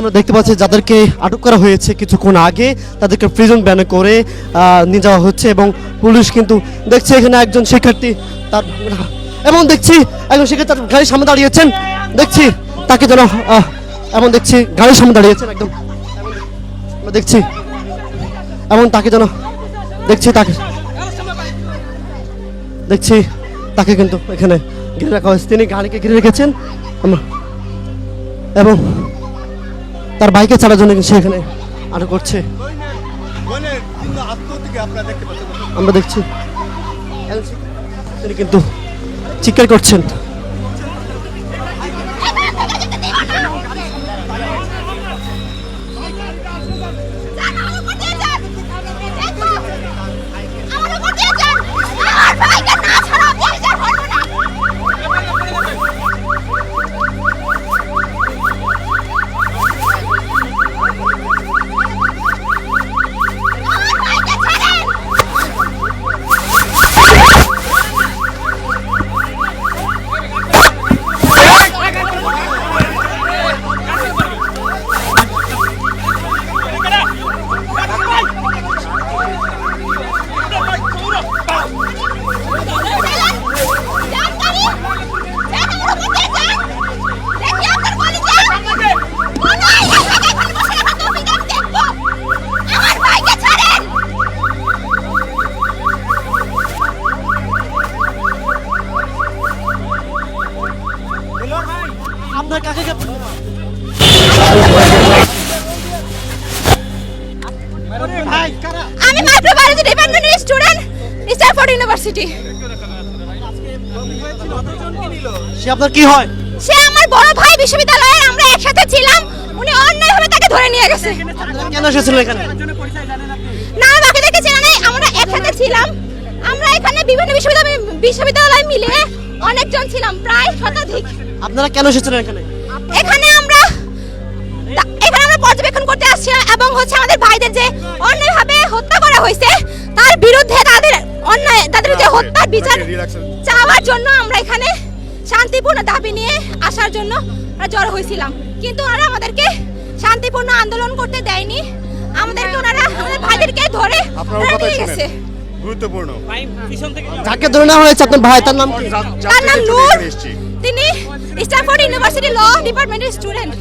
আমরা দেখতে পাচ্ছি যাদেরকে আটক করা হয়েছে কিছুক্ষণ আগে তাদেরকে প্রিজন ভ্যানে করে নিয়ে যাওয়া হচ্ছে এবং পুলিশ কিন্তু দেখছে এখানে একজন শিক্ষার্থী তার এবং দেখছি একজন শিক্ষার্থী তার গাড়ির সামনে দাঁড়িয়েছেন দেখছি তাকে যেন এমন দেখছি গাড়ির সামনে দাঁড়িয়েছেন একদম আমরা দেখছি এবং তাকে যেন দেখছি তাকে কিন্তু এখানে ঘিরে রাখা হয়েছে তিনি গাড়িকে ঘিরে রেখেছেন এবং তার বাইকে ছাড়ার জন্য সে এখানে আটক করছে আমরা দেখছি তিনি কিন্তু চিৎকার করছেন আপনার কাকে আমি মাইক্রোবায়োলজি ডিপার্টমেন্টের স্টুডেন্ট স্ট্যানফোর্ড ইউনিভার্সিটি সে আপনার কি হয় সে আমার বড় ভাই বিশ্ববিদ্যালয়ে আমরা একসাথে ছিলাম উনি অন্যায়ভাবে তাকে ধরে নিয়ে গেছে কেন এসেছিলেন এখানে না বাকি দেখেছি না আমরা একসাথে ছিলাম আমরা এখানে বিভিন্ন বিশ্ববিদ্যালয় মিলে অনেকজন ছিলাম প্রায় শতাধিক আপনারা কেন এসেছিলেন এখানে এখানে আমরা পর্যবেক্ষণ করতে আসছিলাম এবং হচ্ছে আমাদের ভাইদের যে অন্যায়ভাবে হত্যা করা হয়েছে তার বিরুদ্ধে তাদের যে হত্যার বিচার চাওয়ার জন্য আমরা এখানে শান্তিপূর্ণ দাবি নিয়ে আসার জন্য জড়ো হয়েছিলাম কিন্তু ওনারা আমাদেরকে শান্তিপূর্ণ আন্দোলন করতে দেয়নি আমাদেরকে আমাদের ভাইদেরকে ধরে নিয়ে গেছে গুরুত্বপূর্ণ যাকে ধরে নেওয়া হয়েছে আপনার ভাই তার নাম কি তার নাম নূর তিনি স্ট্যানফোর্ড ইউনিভার্সিটি ল ডিপার্টমেন্টের স্টুডেন্ট